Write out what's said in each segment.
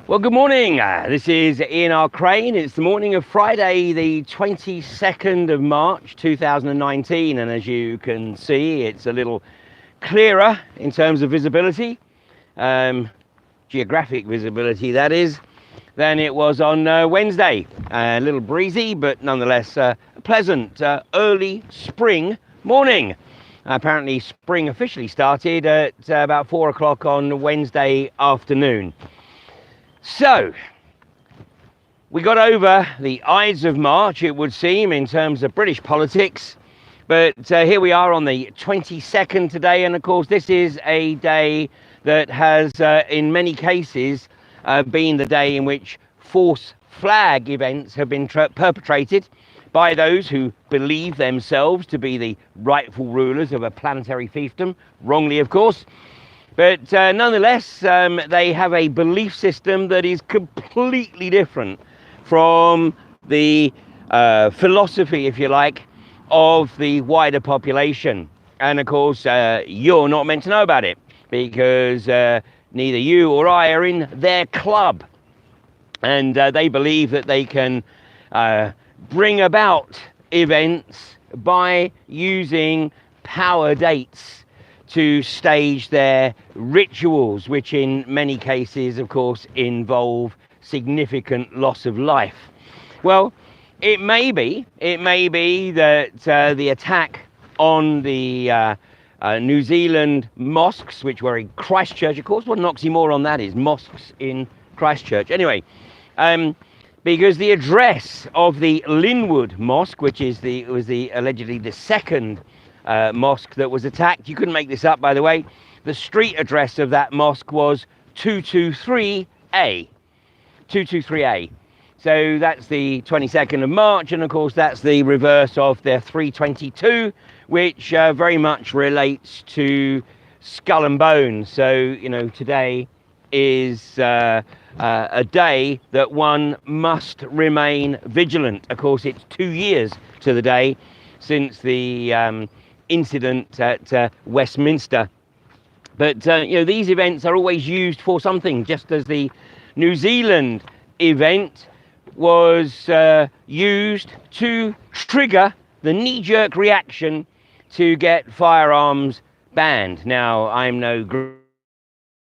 Well, good morning. This is Ian R. Crane. It's the morning of Friday, the 22nd of March, 2019. And as you can see, it's a little clearer in terms of visibility, geographic visibility, that is, than it was on Wednesday. A little breezy, but nonetheless a pleasant early spring morning. Apparently, spring officially started at about 4 o'clock on Wednesday afternoon. So, we got over the Ides of March, it would seem, in terms of British politics. But here we are on the 22nd today, and of course this is a day that has, in many cases, been the day in which false flag events have been perpetrated by those who believe themselves to be the rightful rulers of a planetary fiefdom, wrongly of course. But nonetheless, they have a belief system that is completely different from the philosophy, if you like, of the wider population. And of course, you're not meant to know about it because neither you or I are in their club. And they believe that they can bring about events by using power dates to stage their rituals, which in many cases, of course, involve significant loss of life. Well, it may be that the attack on the New Zealand mosques, which were in Christchurch, of course, what an oxymoron that is, mosques in Christchurch. Anyway, because the address of the Linwood Mosque, which was allegedly the second mosque that was attacked. You couldn't make this up, by the way. The street address of that mosque was 223A. 223A. So that's the 22nd of March, and of course that's the reverse of their 322, which very much relates to Skull and Bones. So, you know, today is a day that one must remain vigilant. Of course, it's 2 years to the day since the incident at Westminster. But you know, these events are always used for something, just as the New Zealand event was used to trigger the knee-jerk reaction to get firearms banned. Now, I'm no guru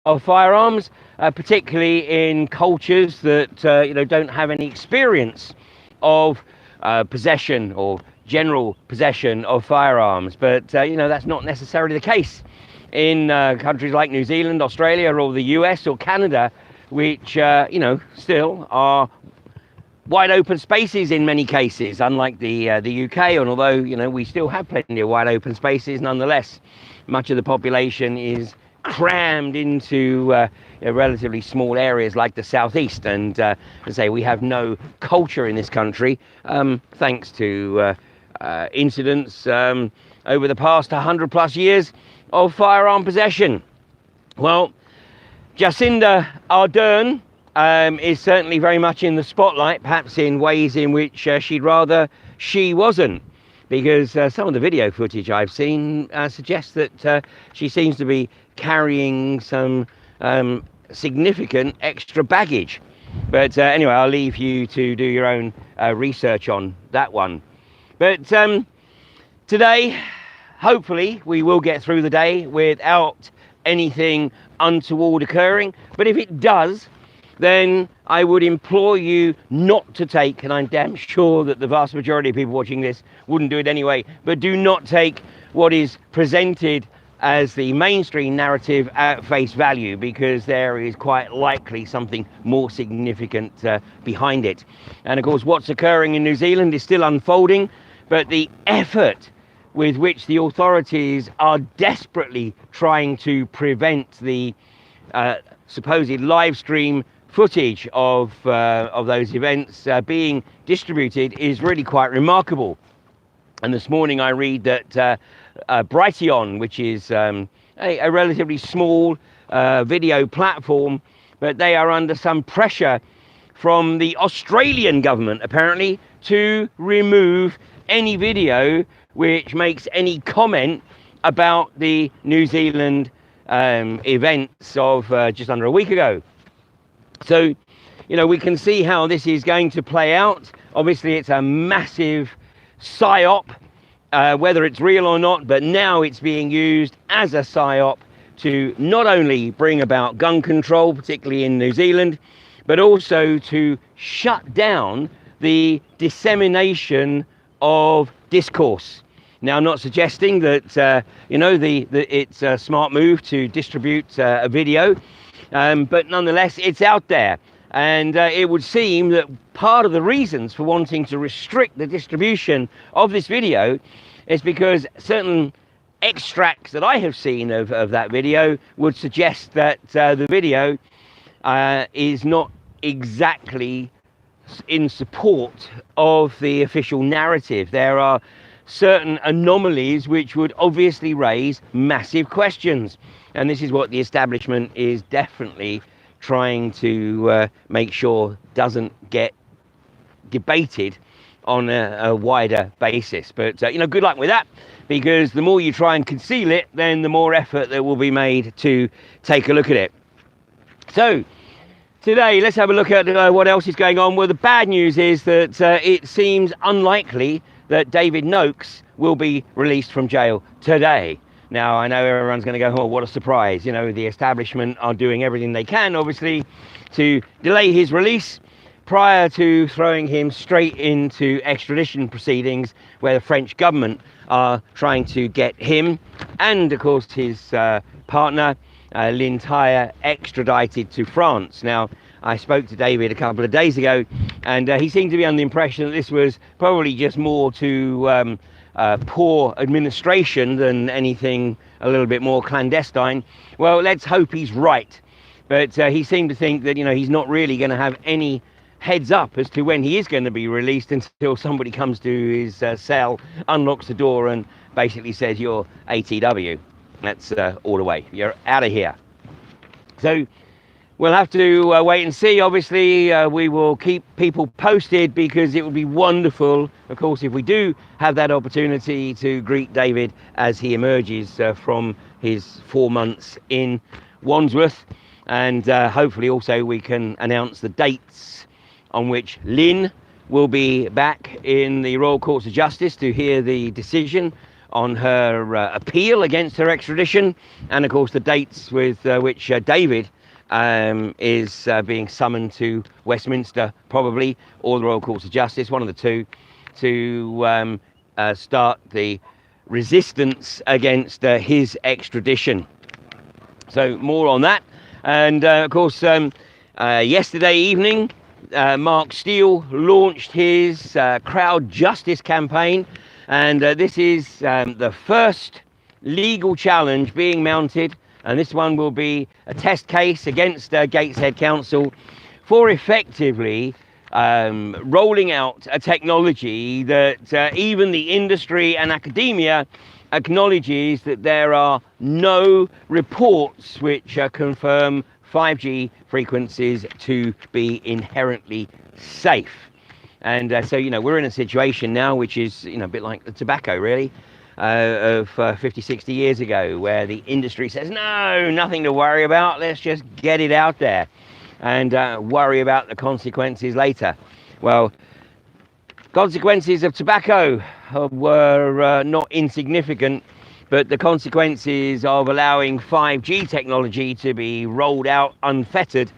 of firearms, particularly in cultures that you know, don't have any experience of possession or general possession of firearms, but you know, that's not necessarily the case in countries like New Zealand, Australia, or the US or Canada, which you know, still are wide open spaces in many cases, unlike the UK. And although, you know, we still have plenty of wide open spaces, nonetheless much of the population is crammed into relatively small areas like the southeast, and as I say, we have no culture in this country, thanks to incidents over the past 100 plus years of firearm possession. Well, Jacinda Ardern is certainly very much in the spotlight, perhaps in ways in which she'd rather she wasn't, because some of the video footage I've seen suggests that she seems to be carrying some significant extra baggage. But anyway, I'll leave you to do your own research on that one. But today, hopefully, we will get through the day without anything untoward occurring. But if it does, then I would implore you not to take, and I'm damn sure that the vast majority of people watching this wouldn't do it anyway, but do not take what is presented as the mainstream narrative at face value, because there is quite likely something more significant behind it. And of course, what's occurring in New Zealand is still unfolding, but the effort with which the authorities are desperately trying to prevent the supposed live stream footage of those events being distributed is really quite remarkable. And this morning I read that BREXIT, which is a relatively small video platform, but they are under some pressure from the Australian government, apparently, to remove any video which makes any comment about the New Zealand events of just under a week ago. So you know, we can see how this is going to play out. Obviously, it's a massive psyop, whether it's real or not, but now it's being used as a psyop to not only bring about gun control, particularly in New Zealand, but also to shut down the dissemination of discourse. Now, I'm not suggesting that, you know, it's a smart move to distribute a video, but nonetheless, it's out there. And it would seem that part of the reasons for wanting to restrict the distribution of this video is because certain extracts that I have seen of that video would suggest that the video is not exactly in support of the official narrative. There are certain anomalies which would obviously raise massive questions, and this is what the establishment is definitely trying to make sure doesn't get debated on a wider basis. But you know, good luck with that, because the more you try and conceal it, then the more effort there will be made to take a look at it. So today, let's have a look at what else is going on. Well, the bad news is that it seems unlikely that David Noakes will be released from jail today. Now, I know everyone's going to go, oh, what a surprise. You know, the establishment are doing everything they can, obviously, to delay his release prior to throwing him straight into extradition proceedings, where the French government are trying to get him and, of course, his partner, Lynn Tyre, extradited to France. Now, I spoke to David a couple of days ago, and he seemed to be under the impression that this was probably just more to poor administration than anything a little bit more clandestine. Well, let's hope he's right. But he seemed to think that, you know, he's not really going to have any heads up as to when he is going to be released until somebody comes to his cell, unlocks the door, and basically says, you're ATW. That's all the way. You're out of here. So we'll have to wait and see. Obviously, we will keep people posted, because it would be wonderful, of course, if we do have that opportunity to greet David as he emerges from his 4 months in Wandsworth. And hopefully also we can announce the dates on which Lynn will be back in the Royal Courts of Justice to hear the decision on her appeal against her extradition, and of course the dates with which David is being summoned to Westminster, probably, or the Royal Courts of Justice, one of the two, to start the resistance against his extradition. So more on that. And of course, yesterday evening, Mark Steele launched his crowd justice campaign, and this is the first legal challenge being mounted, and this one will be a test case against Gateshead Council for effectively rolling out a technology that even the industry and academia acknowledges that there are no reports which confirm 5G frequencies to be inherently safe. And so, you know, we're in a situation now which is, you know, a bit like the tobacco, really, of 50, 60 years ago, where the industry says, no, nothing to worry about, let's just get it out there and worry about the consequences later. Well, consequences of tobacco were not insignificant, but the consequences of allowing 5G technology to be rolled out unfettered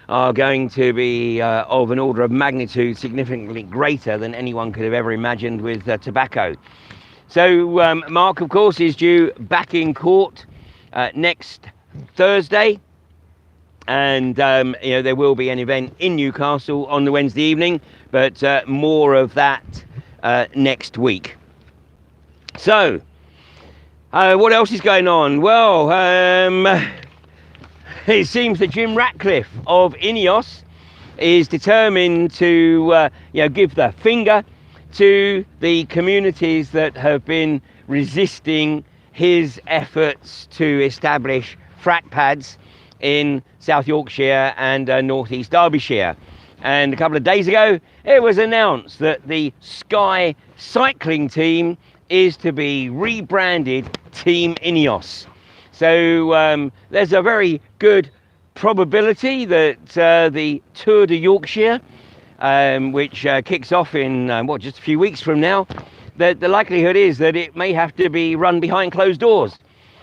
are going to be of an order of magnitude significantly greater than anyone could have ever imagined with tobacco. So Mark, of course, is due back in court next Thursday, and you know, there will be an event in Newcastle on the Wednesday evening, but more of that next week. So what else is going on? Well, it seems that Jim Ratcliffe of INEOS is determined to you know, give the finger to the communities that have been resisting his efforts to establish frac pads in South Yorkshire and North East Derbyshire. And a couple of days ago, it was announced that the Sky cycling team is to be rebranded Team INEOS. So there's a very good probability that the Tour de Yorkshire, which kicks off in just a few weeks from now, that the likelihood is that it may have to be run behind closed doors,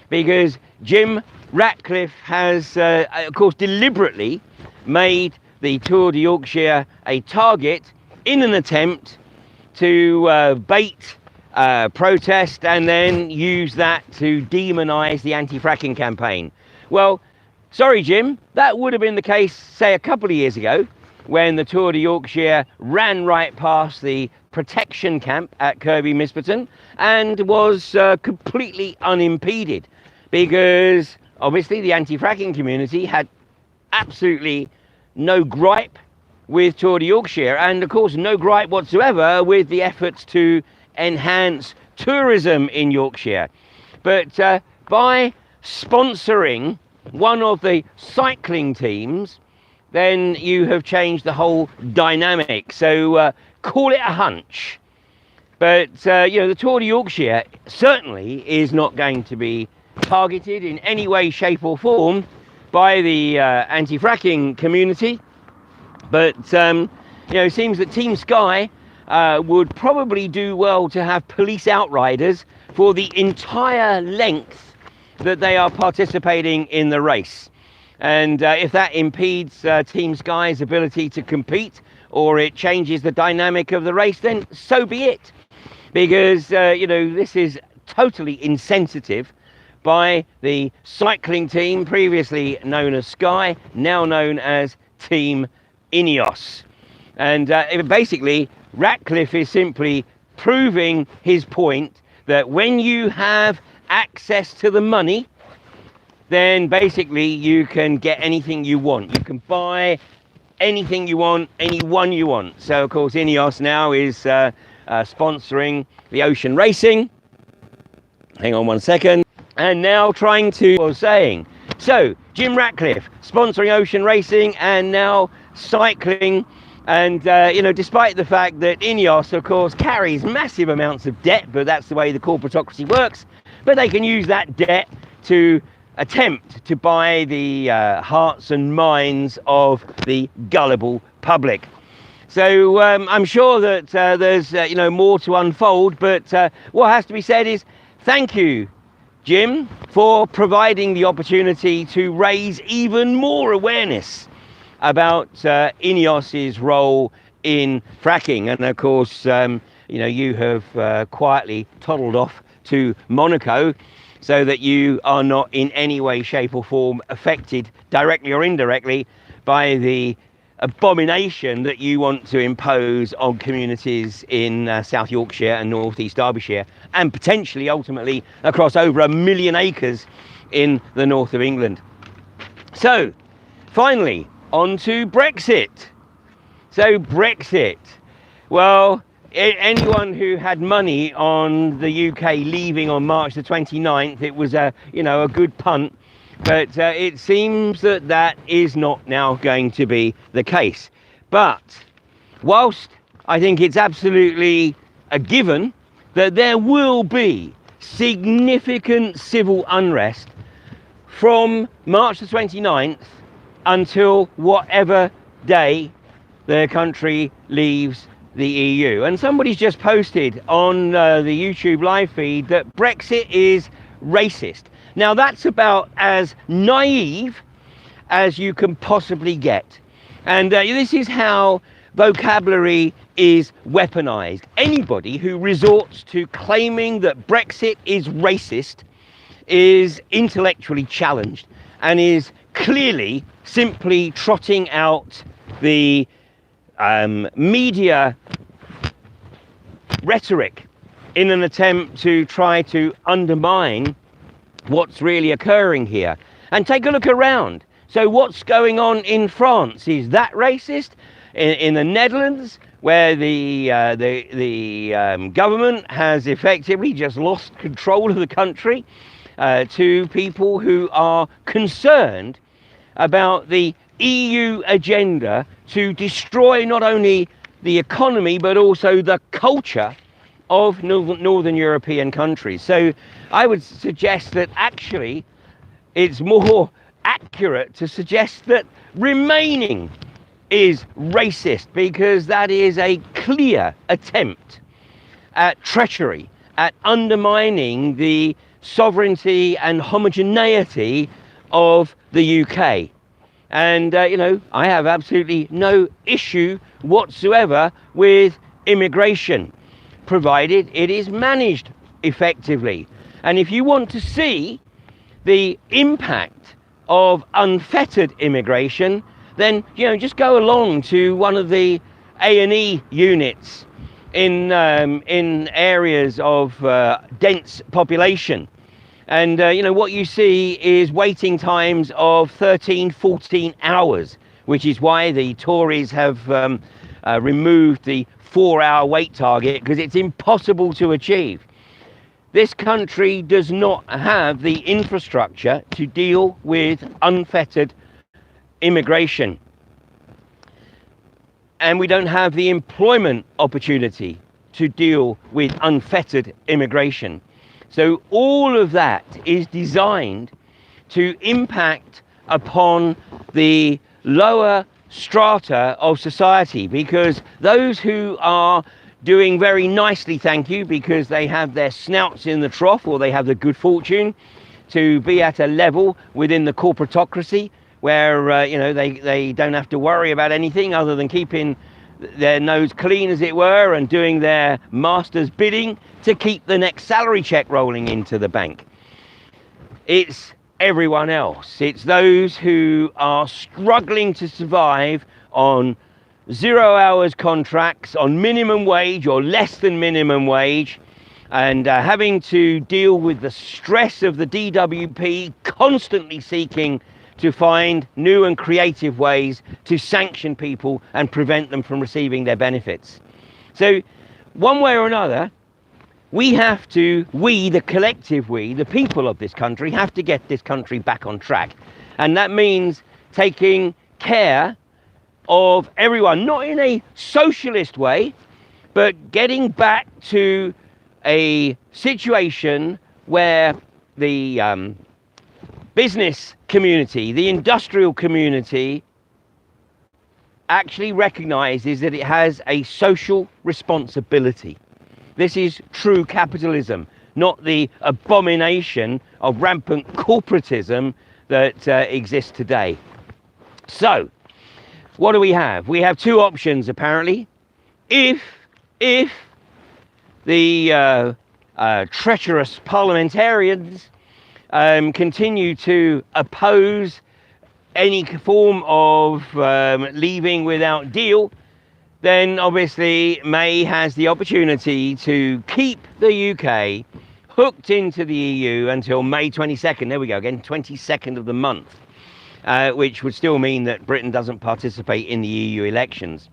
because Jim Ratcliffe has, of course, deliberately made the Tour de Yorkshire a target in an attempt to bait protest and then use that to demonise the anti-fracking campaign. Well, sorry, Jim, that would have been the case, say, a couple of years ago, when the Tour de Yorkshire ran right past the protection camp at Kirby Misperton and was completely unimpeded, because obviously the anti-fracking community had absolutely no gripe with Tour de Yorkshire, and of course no gripe whatsoever with the efforts to enhance tourism in Yorkshire. But by sponsoring one of the cycling teams, then you have changed the whole dynamic. So call it a hunch. But the Tour de Yorkshire certainly is not going to be targeted in any way, shape or form by the anti-fracking community. But it seems that Team Sky would probably do well to have police outriders for the entire length that they are participating in the race. And if that impedes Team Sky's ability to compete, or it changes the dynamic of the race, then so be it. Because, this is totally insensitive by the cycling team, previously known as Sky, now known as Team Ineos. And basically, Ratcliffe is simply proving his point that when you have access to the money, then basically you can get anything you want. You can buy anything you want, anyone you want. So, of course, Ineos now is sponsoring the ocean racing. Hang on one second. And now trying to, so Jim Ratcliffe sponsoring ocean racing and now cycling. And, despite the fact that Ineos, of course, carries massive amounts of debt, but that's the way the corporatocracy works, but they can use that debt to attempt to buy the hearts and minds of the gullible public. So I'm sure that there's, more to unfold, but what has to be said is thank you, Jim, for providing the opportunity to raise even more awareness about Ineos's role in fracking. And of course, you have quietly toddled off to Monaco so that you are not in any way, shape or form affected directly or indirectly by the abomination that you want to impose on communities in South Yorkshire and North East Derbyshire, and potentially ultimately across over 1 million acres in the north of England. So finally, on to Brexit. So Brexit, well, anyone who had money on the UK leaving on March the 29th, it was a good punt. But it seems that that is not now going to be the case. But whilst I think it's absolutely a given that there will be significant civil unrest from March the 29th until whatever day the country leaves the EU. And somebody's just posted on the YouTube live feed that Brexit is racist. Now that's about as naive as you can possibly get. And this is how vocabulary is weaponized. Anybody who resorts to claiming that Brexit is racist is intellectually challenged and is clearly simply trotting out the media rhetoric in an attempt to try to undermine what's really occurring here. And take a look around. So what's going on in France? Is that racist? In the Netherlands, where the government has effectively just lost control of the country to people who are concerned about the EU agenda to destroy not only the economy but also the culture of Northern European countries. So I would suggest that actually it's more accurate to suggest that remaining is racist, because that is a clear attempt at treachery, at undermining the sovereignty and homogeneity of the UK. And, you know, I have absolutely no issue whatsoever with immigration, provided it is managed effectively. And if you want to see the impact of unfettered immigration, then, you know, just go along to one of the A&E units in areas of dense population. And, you know, what you see is waiting times of 13, 14 hours, which is why the Tories have removed the 4-hour wait target, because it's impossible to achieve. This country does not have the infrastructure to deal with unfettered immigration. And we don't have the employment opportunity to deal with unfettered immigration. So all of that is designed to impact upon the lower strata of society, because those who are doing very nicely, thank you, because they have their snouts in the trough, or they have the good fortune to be at a level within the corporatocracy where you know, they don't have to worry about anything other than keeping their nose clean, as it were, and doing their master's bidding to keep the next salary check rolling into the bank. It's everyone else. It's those who are struggling to survive on 0 hours contracts, on minimum wage or less than minimum wage, and having to deal with the stress of the DWP constantly seeking to find new and creative ways to sanction people and prevent them from receiving their benefits. So one way or another, we, the collective we, the people of this country, have to get this country back on track. And that means taking care of everyone, not in a socialist way, but getting back to a situation where the business community, the industrial community, actually recognizes that it has a social responsibility. This is true capitalism, not the abomination of rampant corporatism that exists today. So, what do we have? We have two options, apparently. If the treacherous parliamentarians continue to oppose any form of leaving without deal, then obviously May has the opportunity to keep the UK hooked into the EU until May 22nd. There we go again, 22nd of the month, which would still mean that Britain doesn't participate in the EU elections.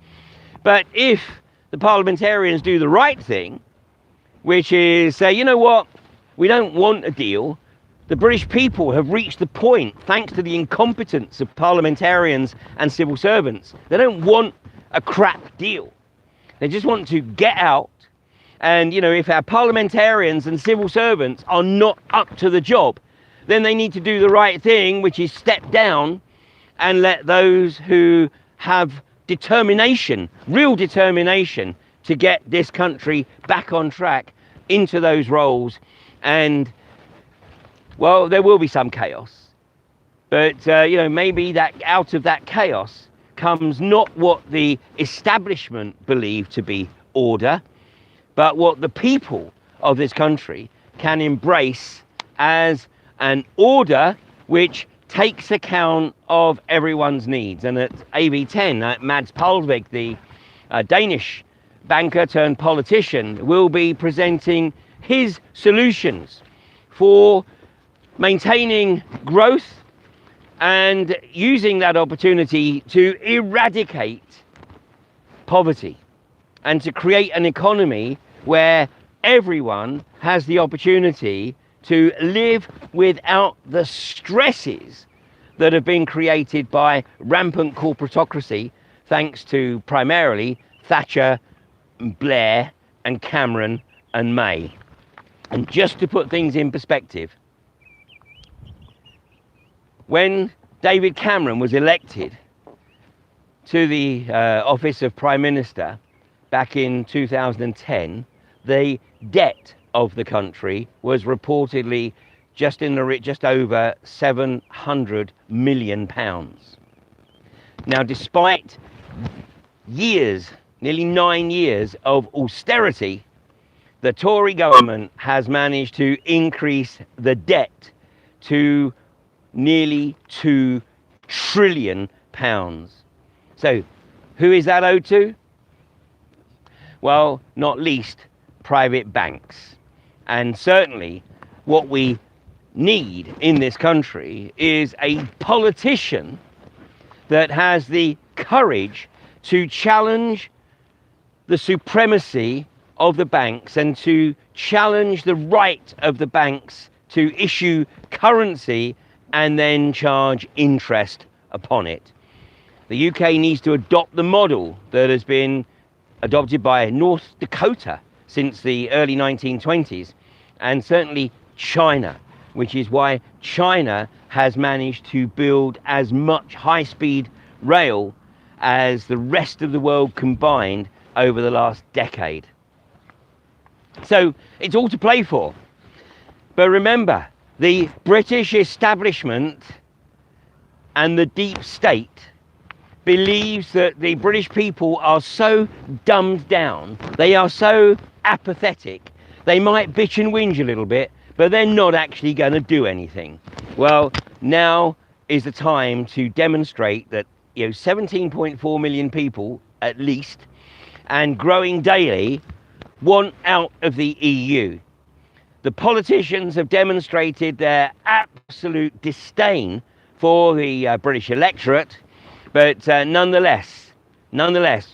But if the parliamentarians do the right thing, which is say, you know what, we don't want a deal. The British people have reached the point, thanks to the incompetence of parliamentarians and civil servants. They don't want a crap deal. They just want to get out. And, you know, if our parliamentarians and civil servants are not up to the job, then they need to do the right thing, which is step down and let those who have determination, real determination, to get this country back on track into those roles. And, well, there will be some chaos. But, you know, maybe that out of that chaos comes not what the establishment believe to be order, but what the people of this country can embrace as an order which takes account of everyone's needs. And at AV10, Mads Palvik, the Danish banker turned politician, will be presenting his solutions for maintaining growth and using that opportunity to eradicate poverty and to create an economy where everyone has the opportunity to live without the stresses that have been created by rampant corporatocracy, thanks to primarily Thatcher, Blair and Cameron and May. And just to put things in perspective, when David Cameron was elected to the office of Prime Minister back in 2010, the debt of the country was reportedly just over £700 million. Now, despite years, nearly 9 years of austerity, the Tory government has managed to increase the debt to nearly £2 trillion. So, who is that owed to? Well, not least private banks. And certainly what we need in this country is a politician that has the courage to challenge the supremacy of the banks and to challenge the right of the banks to issue currency and then charge interest upon it. The UK needs to adopt the model that has been adopted by North Dakota since the early 1920s, and certainly China, which is why China has managed to build as much high-speed rail as the rest of the world combined over the last decade. So it's all to play for. But remember, the British establishment and the deep state believes that the British people are so dumbed down, they are so apathetic, they might bitch and whinge a little bit, but they're not actually going to do anything. Well, now is the time to demonstrate that 17.4 million people at least, and growing daily, want out of the EU. The politicians have demonstrated their absolute disdain for the British electorate, but nonetheless,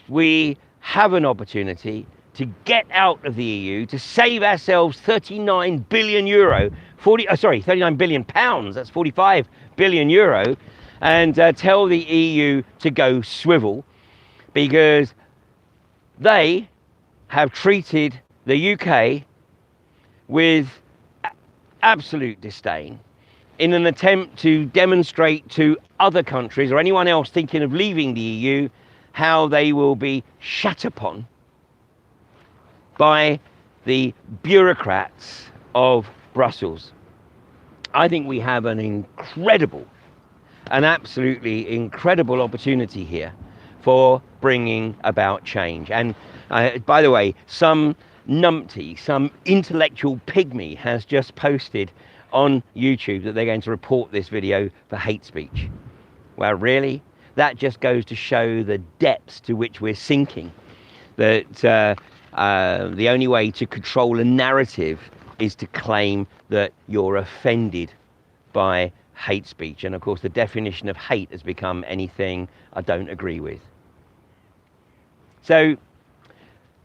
we have an opportunity to get out of the EU, to save ourselves 39 billion euro, 39 billion pounds, that's 45 billion euro, and tell the EU to go swivel, because they have treated the UK with absolute disdain in an attempt to demonstrate to other countries or anyone else thinking of leaving the EU how they will be shat upon by the bureaucrats of Brussels. I think we have an absolutely incredible opportunity here for bringing about change. And by the way, some numpty, some intellectual pygmy has just posted on YouTube that they're going to report this video for hate speech. Well, really? That just goes to show the depths to which we're sinking. That the only way to control a narrative is to claim that you're offended by hate speech. And of course, the definition of hate has become anything I don't agree with. So,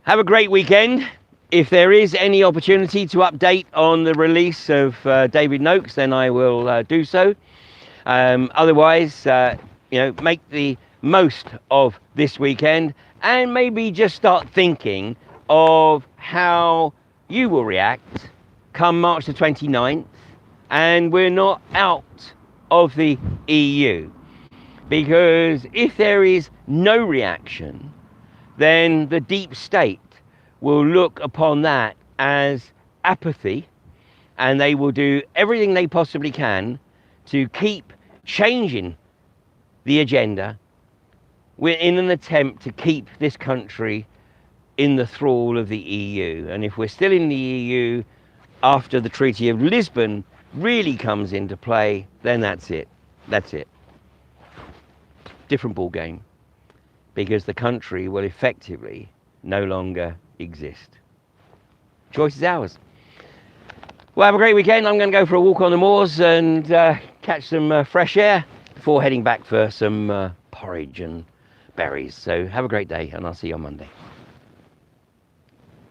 have a great weekend. If there is any opportunity to update on the release of David Noakes, then I will do so. Otherwise, make the most of this weekend and maybe just start thinking of how you will react come March the 29th and we're not out of the EU. Because if there is no reaction, then the deep state will look upon that as apathy, and they will do everything they possibly can to keep changing the agenda in an attempt to keep this country in the thrall of the EU. And if we're still in the EU after the Treaty of Lisbon really comes into play, then that's it. Different ball game, because the country will effectively no longer exist. Choice is ours. Well, have a great weekend. I'm going to go for a walk on the moors and catch some fresh air before heading back for some porridge and berries. So have a great day, and I'll see you on Monday.